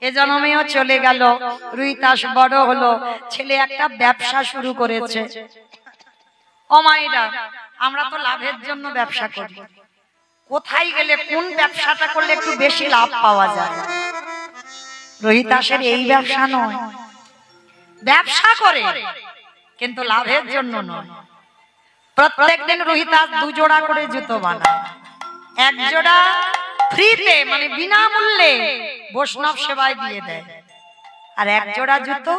এ জন্মেও চলে গেল। রুহিদাস বড় হলো, ছেলে একটা ব্যবসা শুরু করেছে। ও মায়েরা, আমরা তো লাভের জন্য ব্যবসা করি। কোথায় গেলে কোন ব্যবসাটা করলে একটু বেশি লাভ পাওয়া যায়? রুহিদাসের এই ব্যবসা নয়, ব্যবসা করে কিন্তু লাভের জন্য নয়। প্রত্যেকদিন রুহিদাস 2 জোড়া করে জুতো বানায়। 1 জোড়া ফ্রিতে মানে বিনামূল্যে বৈষ্ণব সেবায় দিয়ে দেয়, আর 1 জোড়া জুতো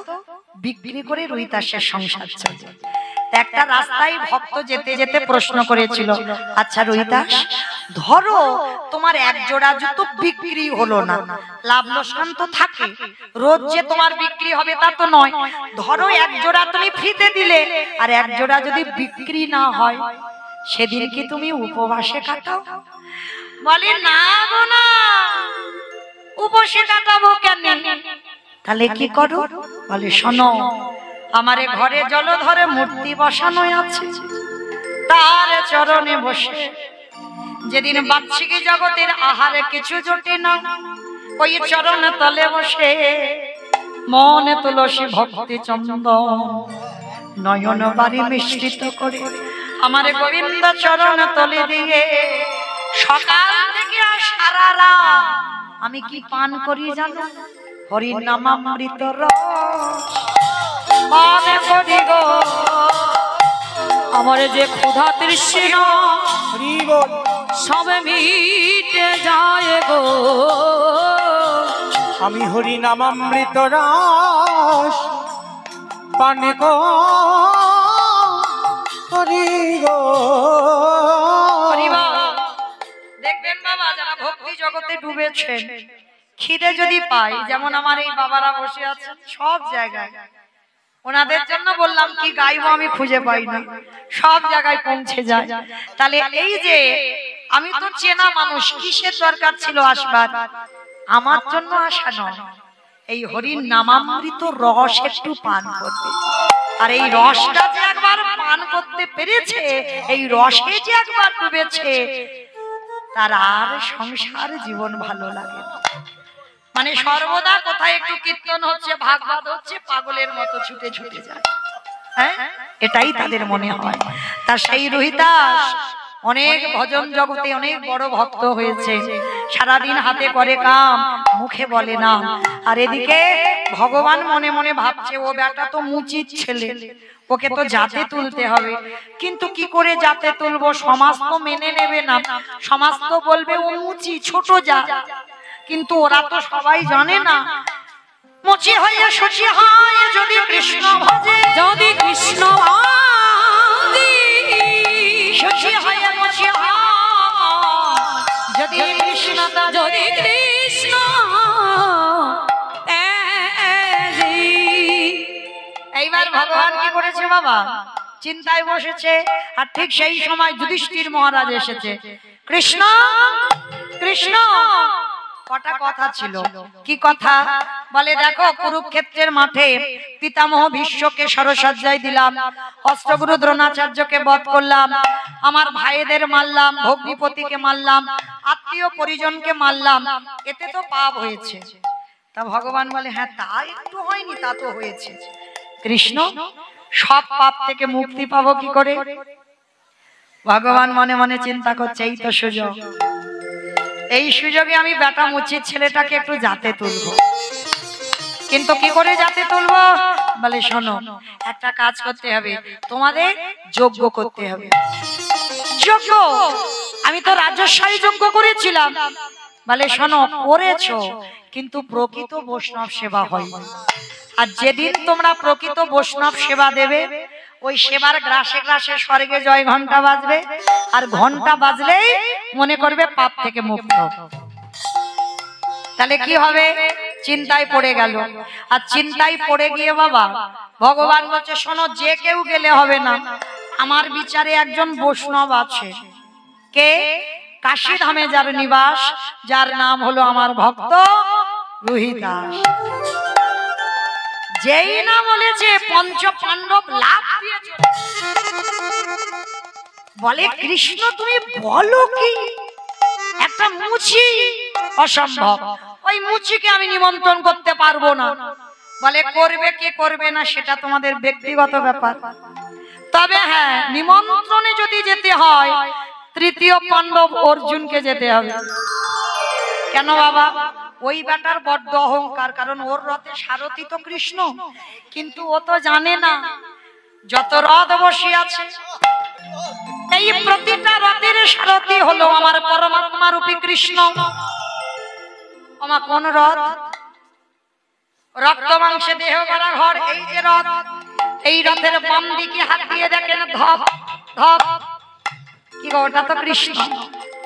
বিক্রি করে রুহিদাসের সংসার চলে। একটা রাস্তায় ভক্ত যেতে যেতে প্রশ্ন করেছিল, আচ্ছা রুহিদাস, ধরো তোমার 1 জোড়া জুতো বিক্রি হলো না, লাভ লোকসান তো থাকে, রোজ যে তোমার বিক্রি হবে তা তো নয়। ধরো 1 জোড়া তুমি ফ্রিতে দিলে, আর 1 জোড়া যদি বিক্রি না হয়, সেদিন কি তুমি উপবাসে কাটাও? বলে না গো না, উপবাসে কাটাবো কেন? তাহলে কি করো? বলে শোনো, আমারে ঘরে জলধরে মূর্তি বসানো আছে, তার চরণে বসে যেদিন বাহ্যিক জগতের আহারে কিছু জোটে না, ওই চরণ তলে বসে মনে তুলসী ভক্তি চন্দন নয়ন বাড়ি মিশ্রিত করে আমারে গোবিন্দ চরণ তলে দিয়ে সকাল থেকে সারা রাত আমি কি পান করি জানো? হরির নামামৃত রস পান করি গো। আমার যে ক্ষুধা তৃষ্ণা সবে মিটে যায় গো। আমি হরি নামামৃত রস পান করি গো। দেখবেন বাবা, যারা ভক্তি জগতে ডুবেছেন, খিদে যদি পাই, যেমন আমার এই বাবারা বসে আছেন সব জায়গায়, ওনাদের জন্য বললাম কি গাইবো আমি খুঁজে পাই না, সব জায়গায় পৌঁছে যায়। তাহলে এই যে আমি তো চেনা মানুষ, কিসের দরকার ছিল আসবার? আমার জন্য আসা নয়, এই হরির নামামৃত রস একটু পান করবে। আর এই রসটা যে একবার পান করতে পেরেছে, এই রসে যে একবার ডুবেছে, তার আর সংসার জীবন ভালো লাগে না। মানে সর্বদা কোথায় একটু কীর্তন হচ্ছে, ভাগবত হচ্ছে, পাগলের মতো ছুটে ছুটে যায়। হ্যাঁ, এটাই তাদের মনে হয়। তা সেই রুহিদাস অনেক ভজন জগতে অনেক বড় ভক্ত হয়েছে, সারাদিন হাতে করে কাম, মুখে বলে না। আর এদিকে ভগবান মনে মনে ভাবছে, ও বেটা তো মুচির ছেলে, ওকে তো জাতে তুলতে হবে। কিন্তু কি করে জাতে তুলবো? সমাজ তো মেনে নেবে না, সমাজ তো বলবে ও মুচি, ছোট জাত। কিন্তু ওরা তো সবাই জানে না, মুচি হয়ে শুচি হয় যদি কৃষ্ণ ভজে, যদি কৃষ্ণ শুচি হয়ে মুচি হয় যদি কৃষ্ণ, যদি কৃষ্ণ। এইবার ভগবান কি করেছে বাবা? চিন্তায় বসেছে। আর ঠিক সেই সময় যুধিষ্ঠির মহারাজ এসেছে। কৃষ্ণ কৃষ্ণ, কটা কথা ছিল। কি কথা? বলে দেখো, কুরুক্ষেত্রের মাঠে পিতামহ ভীষ্মকে সরসজ্জায় দিলাম, অষ্টগুরু দ্রোণাচার্যকে বধ করলাম, আমার ভাইদের মারলাম, ভগ্নিপতিকে মারলাম, আত্মীয় পরিজনকে মারলাম, এতে তো পাপ হয়েছে। তা ভগবান বলে হ্যাঁ, তা একটু হয়নি, তা তো হয়েছে। কৃষ্ণ, সব পাপ থেকে মুক্তি পাবো কি করে? ভগবান মনে মনে চিন্তা করছে, এই তো সুযোগ, এই সুযোগে আমি বেটা মুচির ছেলেটাকে একটু জাতে তুলবো। কিন্তু কি করে জাতে তুলবো? বলে শোনো, একটা কাজ করতে হবে, তোমাদের যজ্ঞ করতে হবে। যজ্ঞ? আমি তো রাজস্বাই যজ্ঞ করেছিলাম। বলে শোনো, করেছো, কিন্তু প্রকৃত বৈষ্ণব সেবা হয়। আর যেদিন তোমরা প্রকৃত বৈষ্ণব সেবা দেবে, ওই সেবার গ্রাসে গ্রাসে স্বর্গে জয় ঘন্টা বাজবে, আর ঘন্টা বাজলেই মনে করবে পাপ থেকে মুক্ত। তাহলে কি হবে? চিন্তায় পড়ে গেল। আর চিন্তায় পড়ে গিয়ে বাবা ভগবান বলছে, শোনো, যে কেউ গেলে হবে না, আমার বিচারে একজন বৈষ্ণব আছে। কে? কাশী ধামে যার নিবাস, যার নাম হলো আমার ভক্ত রুহিদাস। যেই না বলেছে পঞ্চ পাণ্ডব লাভ দিয়ে চলে। বলে কৃষ্ণ, তুমি বলো কি? একটা মুচি? অসম্ভব। ওই মুচিকে আমি নিমন্ত্রণ করতে পারবো না। বলে করবে কি করবে না সেটা তোমাদের ব্যক্তিগত ব্যাপার, তবে হ্যাঁ নিমন্ত্রণে যদি যেতে হয় তৃতীয় পাণ্ডব অর্জুনকে যেতে হবে। কেন বাবা? ওই বেটার বড্ড অহংকার, কারণ ওর রথে সারথি তো কৃষ্ণ, কিন্তু ও তো জানে না যত রথ বসে আছে এই প্রতিটা রথের সারথি হলো আমার পরমাত্মা রূপী কৃষ্ণ। আমার কোন রথ? রক্ত মাংসে দেহ গড়া ঘর, এই যে রথ, এই রথের বাম দিকে হাত দিয়ে দেখেন ধপ ধপ, কি গো ওটা তো কৃষ্ণ।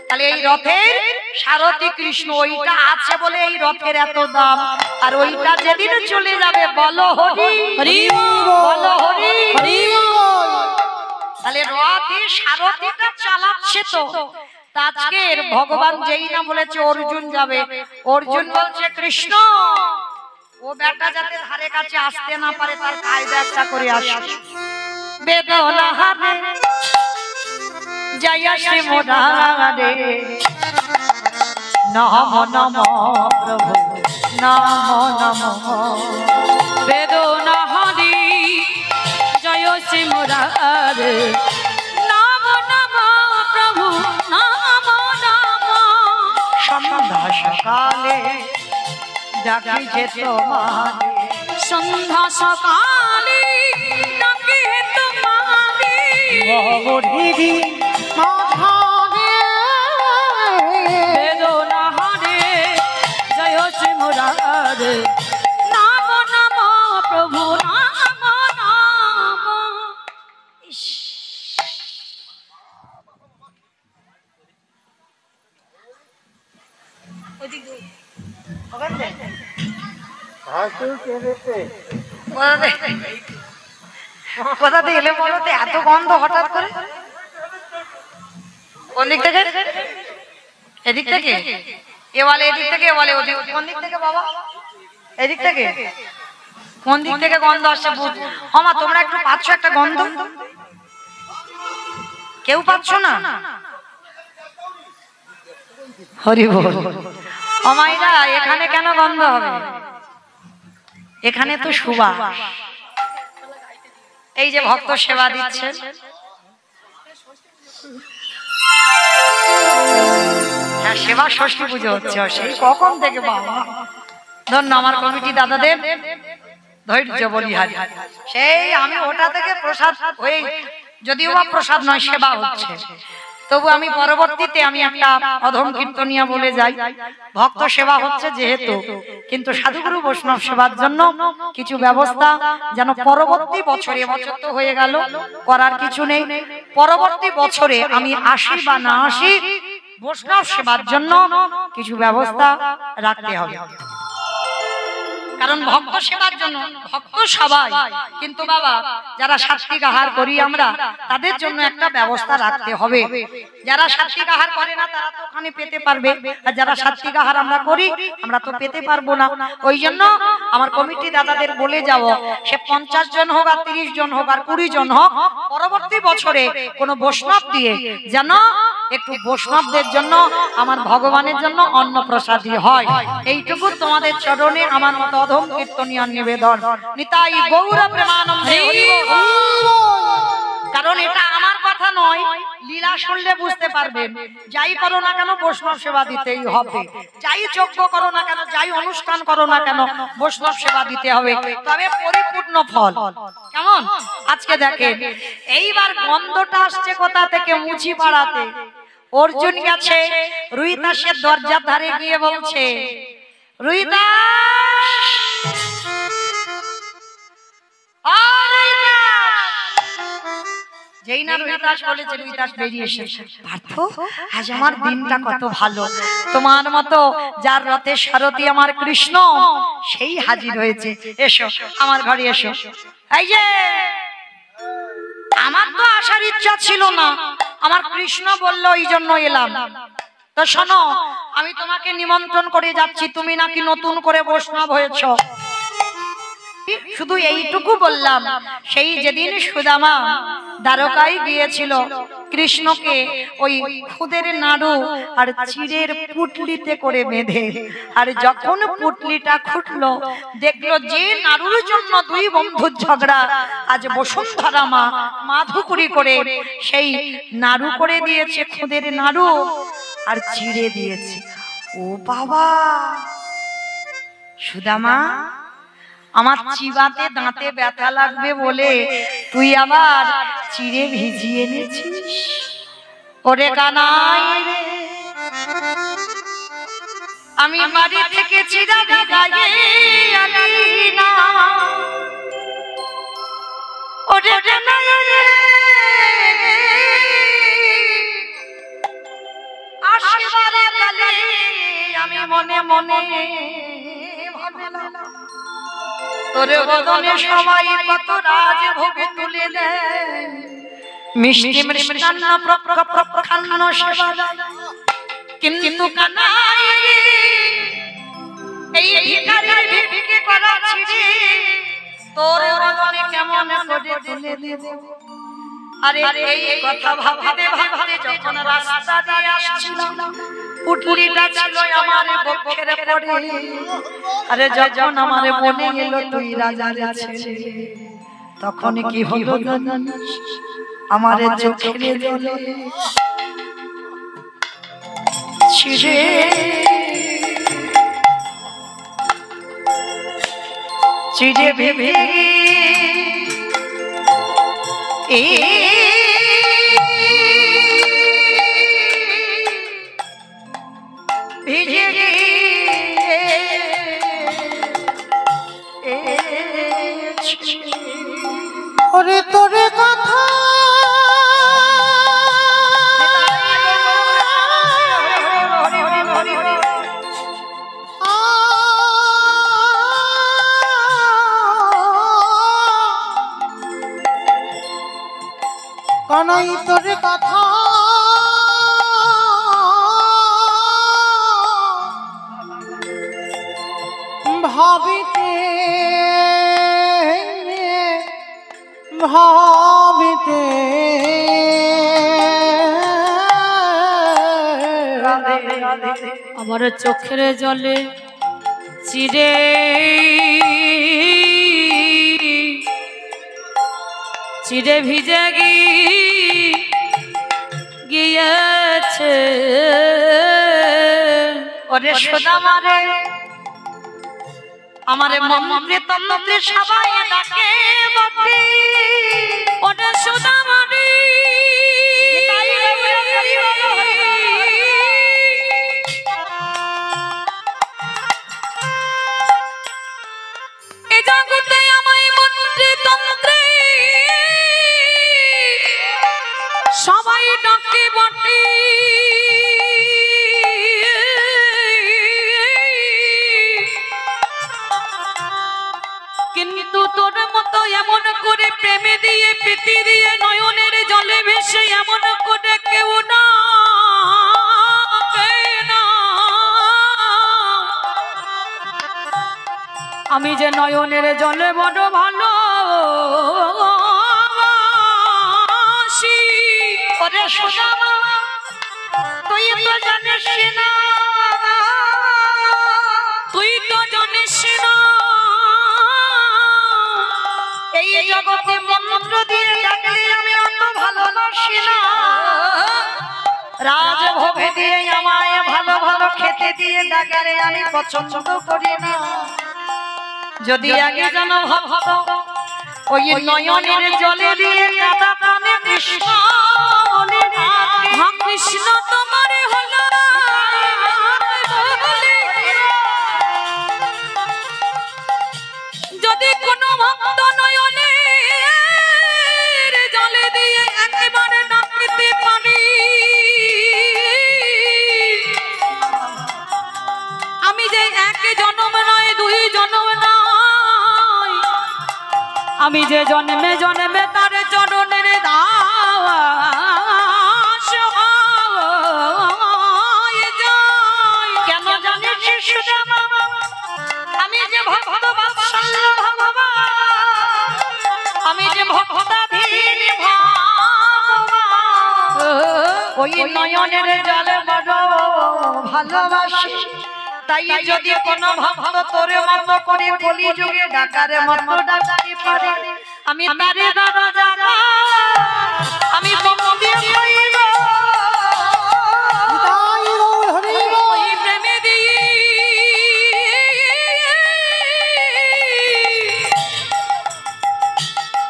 তাহলে এই রথের সারথি কৃষ্ণ, ওইটা আছে বলে এই রথের এত দাম। আর ওইটা যেদিন চলে যাবে বলো হরি হরি বলো হরি হরি। তাহলে রথের সারথিটা চালাচ্ছে তো আজকের ভগবান যেই না বলেছে অর্জুন যাবে, অর্জুন বলছে কৃষ্ণ ও বেটা যাতে ধারে কাছে আসতে না পারে তার কায়দা একটা করে আসে। বেদনা হারে জয় শ্রী মোরারে নম নম প্রভু নম নম। বেদনা হারি জয় শ্রী মোরারে নম নম প্রভু নম নম। সন্ধ্যা সকালে ডাকি যে তোমারে, সন্ধ্যা সকালে ডাকি তোমারে, গৌরী মাঝারে বেদনা হারে জয় শ্রী মোরারে নম নম প্রভু নম নম। কোথাতে এলে বলতে এত গন্ধ হঠাৎ করে? কোন দিক থেকে? এদিক থেকে? এ বলে এদিক থেকে, এ বলে ওদিক। কোন দিক থেকে বাবা? এদিক থেকে? কোন দিক থেকে গন্ধ আসছে? আমা তোমরা একটু পাচ্ছ একটা গন্ধ? কেউ পাচ্ছ না? হরি বল। আমাইরা এখানে কেন গন্ধ হবে? এখানে তো সুবাস। এই যে ভক্ত সেবা দিচ্ছে, হ্যাঁ সেবা ষষ্ঠী পুজো হচ্ছে সেই কখন থেকে বাবা। ধন্য আমার কমিটি দাদাদের ধৈর্য বলিহারি। সেই আমি ওটা থেকে প্রসাদ হয়ে, যদিও বা প্রসাদ নয় সেবা হচ্ছে, তবু আমি পরবর্তীতে আমি একটা অধম কীর্তনিয়া বলে যাই। ভক্ত সেবা হচ্ছে যেহেতু, কিন্তু সাধুগুরু বৈষ্ণব সেবার জন্য কিছু ব্যবস্থা যেন পরবর্তী বছরে, এবছর তো হয়ে গেল করার কিছু নেই, পরবর্তী বছরে আমি আসি বা না আসি বৈষ্ণব সেবার জন্য কিছু ব্যবস্থা রাখতে হবে। কারণ ভক্ত সেবার জন্য ভক্ত সবাই, কিন্তু বাবা যারা সাত্বিক আহার করি আমরা তাদের জন্য একটা ব্যবস্থা রাখতে হবে। যারা সাত্বিক আহার করে না তারা তো ওখানে পেতে পারবে, আর যারা সাত্বিক আহার আমরা করি আমরা তো পেতে পারবো না। ওই জন্য আমার কমিটি দাদাদের বলে যাব, সে 50 জন হোক আর 30 জন হোক আর 20 জন হোক, পরবর্তী বছরে কোনো বৈষ্ণব দিয়ে যেন একটু বৈষ্ণবদের জন্য আমার ভগবানের জন্য অন্ন প্রসাদী হয়। এইটুকু তোমাদের চরণে আমার মতো অধম কীর্তনীয় নিবেদন। নিতাই গৌর প্রেমানন্দে হরি বল। কারণ এটা আমার কথা নয়, লীলা শুনলে বুঝতে পারবেন। যাই করো না কেন বৈষ্ণব সেবা দিতেই হবে, যাই যজ্ঞ করো না কেন, যাই অনুষ্ঠান করো না কেন বৈষ্ণব সেবা দিতে হবে, তবে পরিপূর্ণ ফল। কেমন? আজকে দেখেন এইবার গন্ধটা আসছে কোথা থেকে? মুচি পাড়াতে অর্জুন গেছে রুইদাসের দরজার ধারে গিয়ে বলছে, রুইদাস যেই না রুইদাস বলেছে, রুইদাস বেরিয়ে এসেছে। পার্থ আজ আমার দিনটা কত ভালো, তোমার মতো যার রথে সারথি আমার কৃষ্ণ সেই হাজির হয়েছে, এসো আমার ঘরে এসো। এই যে আমার তো আসার ইচ্ছা ছিল না, আমার কৃষ্ণ বললো এই জন্য এলাম। তো শোনো, আমি তোমাকে নিমন্ত্রণ করে যাচ্ছি, তুমি নাকি নতুন করে বৈষ্ণব হয়েছ। শুধু এইটুকু বললাম, সেই যেদিন সুদামা দ্বারকায় গিয়েছিল, কৃষ্ণকে ওই খুদের নাড়ু আর চিড়ের পুটলিতে করে বেঁধে, আর যখন পুটলিটা খুটলো, দেখলো যে নাড়ুর জন্য দুই বন্ধুর ঝগড়া, আজ বসুন্ধরা মা মাধুকরি করে সেই নাড়ু করে দিয়েছে, খুদের নাড়ু আর চিড়ে দিয়েছে। ও বাবা, সুদামা আমার চিবাতে দাঁতে ব্যথা লাগবে বলে তুই আবার চিড়ে ভিজিয়ে এনেছিস? ওরে কানাই রে, আমি বাড়ি থেকে চিড়া ভিজাইয়ে আনি না। ওরে কানাই রে, আসবারে কালে আমি মনে মনে ভাবলাম, তোরে বদনে সবাই কত রাজভোগ তুলে দেয়, মিষ্টি মৃষ্টান্ন প্রখান্ন সেবা, কিন্তু কানাই এই ভিখারির ভিক্ষে করা ছিড়ে তোর বদনে কেমন করে তুলে দেব? আরে এই কথা ভাবতে ভাবতে যখন রাস্তা দিয়ে আসছিলাম, পুটলিটা ছিল আমার বক্ষের পড়ে, আরে যখন আমার মনে এলো তুই রাজার ছেলে, তখন কি হলো জানিস? আমার চোখের জলে ছিড়ে চিড়ে ভেবে ভিজে ওরে তোরে কথা কানাই তোরে কথা ভাবিতে ভাবিতে আমার চোখের জলে চিড়ে চিড়ে ভিজে গিয়েছে। ওরে সুদামা রে, আমারে মন্ত্রে তন্ত্রে সবাই ডাকে বটে, ওরে সুদামা রে, এই জগতে আমায় মন্ত্রে তন্ত্রে সবাই ডাকে বটে, কিন্তু তোর মতো এমন করে প্রেমে দিয়ে প্রীতি দিয়ে নয়নের জলে ভেসে এমন করে কেউ না, আমি যে নয়নের জলে বড় ভালো। ওরে সুদামা, তুই তো জানিস না, তুই তো জানিস না, এই জগতে মন্ত্র দিয়ে ডাকলে আমি অত ভালোবাসি না, রাজভোগ দিয়ে আমায় ভালো ভালো খেতে দিয়ে ডাকলে আমি পছন্দ করি না। যদি আগে জানা ভাবতো ওই নয়নের জলে দিয়ে কাদা প্রাণে কৃষ্ণ বলে ডাকে, কৃষ্ণ তোমার হলো যদি কোনো ভক্ত নয়নের জলে দিয়ে একেবারে ডাকতে পারি, আমি যে এক জন্ম নয় দুই জন্ম নয়, আমি যে জন্মে জন্মে তার চরণের দাস হয়ে যাই। কেন জানিস সুদামা, আমি যে ভক্ত বাৎসল্য ভগবান ওই নয়নের জলে বড় ভালোবাসি। তাই যদি কোনো ভক্ত তোরে মতো করে কলিযুগে ডাকারে মতো ডাকতে পারে, আমি তারে দরজা আমি বন্দি হইব। ওই প্রেমে দিয়ে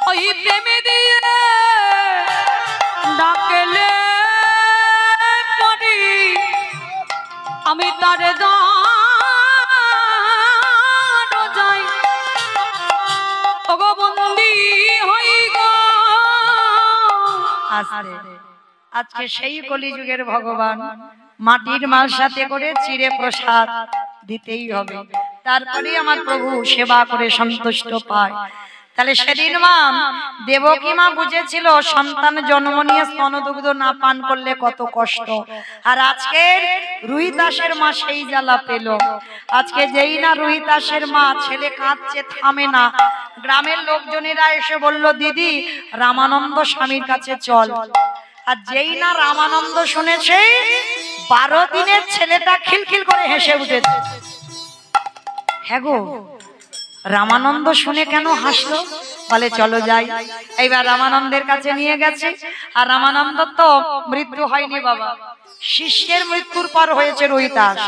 ওই প্রেমে দিয়ে ডাকলে পড়ি আমি তারে যাই ওগো বন্দি হই গো। আজকে সেই কলিযুগের ভগবান মাটির মাল সাথে করে চিড়ে প্রসাদ দিতেই হবে, তারপরে আমার প্রভু সেবা করে সন্তুষ্ট পায়। তাহলে সেদিন মা দেবকী মা বুঝেছিল সন্তান জন্ম নিয়ে স্তনদুগ্ধ না পান করলে কত কষ্ট, আর আজকে রুহিদাসের মা সেই জ্বালা পেল। আজকে যেই না রুহিদাসের মা ছেলে কাঁদছে থামে না, গ্রামের লোকজনেরা এসে বলল দিদি রামানন্দ স্বামীর কাছে চল। আর যেই না রামানন্দ শুনেছে 12 দিনের ছেলেটা খিলখিল করে হেসে উঠেছে। হ্যাঁ গো, রামানন্দ শুনে কেন হাসলো? বলে চলো যাই। এইবার রামানন্দের কাছে নিয়ে গেছে, আর রামানন্দ তো মৃত্যু হয়নি বাবা, শিষ্যের মৃত্যুর পর হয়েছে রুহিদাস।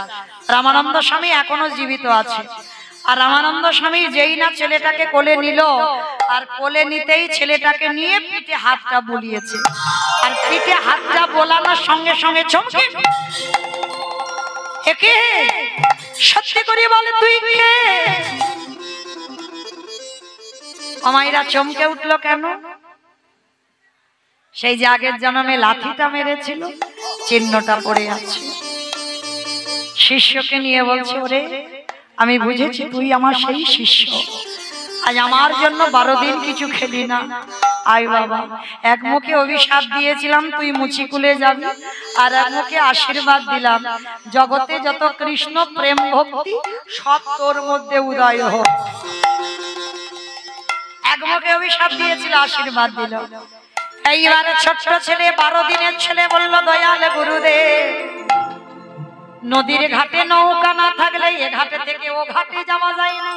রামানন্দ স্বামী এখনো জীবিত আছে। আর রামানন্দ স্বামী যেই না ছেলেটাকে কোলে নিল, আর কোলে নিতেই ছেলেটাকে নিয়ে পিঠে হাতটা বুলিয়েছে। আর পিঠে হাতটা বোলানোর সঙ্গে সঙ্গে চমকে একে সত্যি করে বলে তুই কে? অমাইরা চমকে উঠলো কেন? সেই যে আগের জন্মে লাঠিটা মেরেছিল চিহ্নটা পড়ে আছে। শিষ্যকে নিয়ে বলছে ওরে আমি বুঝেছি তুই আমার সেই শিষ্য, আজ আমার জন্য 12 দিন কিছু খেলি না। আয় বাবা, এক মুখে অভিশাপ দিয়েছিলাম তুই মুচিকুলে যাবি, আর এক মুখে আশীর্বাদ দিলাম জগতে যত কৃষ্ণ প্রেম ভক্তি সব তোর মধ্যে উদয় হোক। এক মুখে অভিশাপ দিয়েছিল, আশীর্বাদ দিল। এইবারে ছোট্ট ছেলে 12 দিনের ছেলে বলল দয়াল গুরুদেব নদীর ঘাটে নৌকা না থাকলে এ ঘাটে থেকে ও ঘাটে যাওয়া যায় না।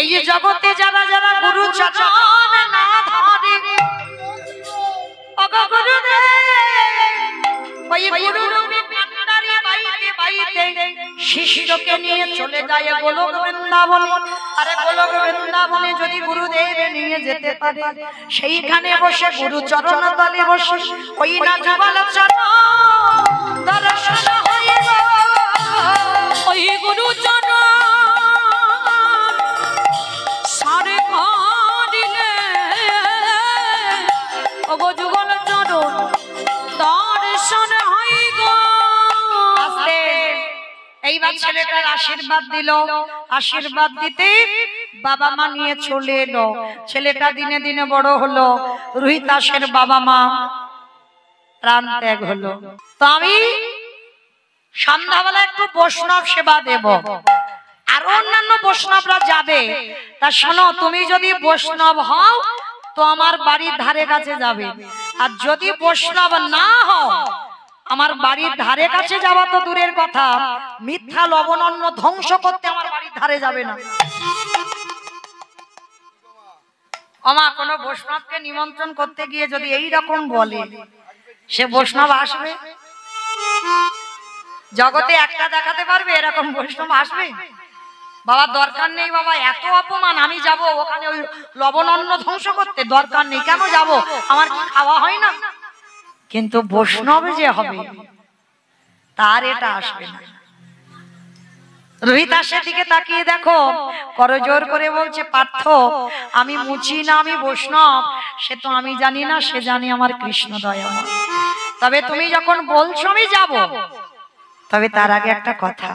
এই জগতে যারা যারা গুরু চরণ না ধরে ওগো গুরুদেব ওই গুরুরূপী ভান্ডারী বাইতে বাইতে শিষ্যকে নিয়ে চলে যায় গোলক বৃন্দাবনে। আরে গোলক বৃন্দাবনে যদি গুরুদেব নিয়ে যেতে পারে, সেইখানে বসে গুরু চরণ তলে বসে ওই না যুগল চরণ দর্শন হইব। ওই গুরু চরণ সারে কাঁদিলে ওগো যুগল চরণ দর্শন হইব। এইবার ছেলেটার আশীর্বাদ দিল, আশীর্বাদ দিতে বাবা মা নিয়ে চলে এলো। ছেলেটা দিনে দিনে বড় হলো, রুহিদাসের বাবা মা প্রাণ ত্যাগ হলো। তো আমি সন্ধ্যাবেলা একটু বৈষ্ণব সেবা দেব, আর অন্যান্য বৈষ্ণবরা যাবে। তা শোনো, তুমি যদি বৈষ্ণব হও তো আমার বাড়ির ধারে কাছে যাবে, আর যদি বৈষ্ণব না হও আমার বাড়ির ধারে কাছে যাওয়া তো দূরের কথা, মিথ্যা লবণ অন্ন ধ্বংস করতে আমার বাড়ির ধারে যাবে না। আমা কোন বৈষ্ণবকে নিমন্ত্রণ করতে গিয়ে যদি এই রকম বলে, সে বৈষ্ণব আসবে? জগতে একটা দেখাতে পারবে এরকম বৈষ্ণব আসবে? বাবা দরকার নেই বাবা, এত অপমান, আমি যাব ওখানে ওই লবণ অন্ন ধ্বংস করতে? দরকার নেই, কেন যাব? আমার কি খাওয়া হয় না? কিন্তু বৈষ্ণব যে হবে তার এটা আসবে না। রুহিদাসের দিকে তাকিয়ে দেখো, করজোর করে বলছে পার্থ আমি মুচি না, আমি বৈষ্ণব। সে তো আমি জানি না, সে জানি আমার কৃষ্ণ দয়াময়। তবে তুমি যখন বলছো আমি যাব, তবে তার আগে একটা কথা,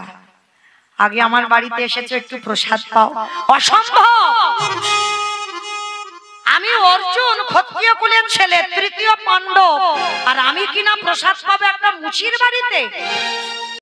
আগে আমার বাড়িতে এসেছো একটু প্রসাদ পাও। অসম্ভব, আমি অর্জুন ক্ষত্রিয় কুলের ছেলে, তৃতীয় পাণ্ডব, আর আমি কিনা প্রসাদ পাবো একটা মুচির বাড়িতে?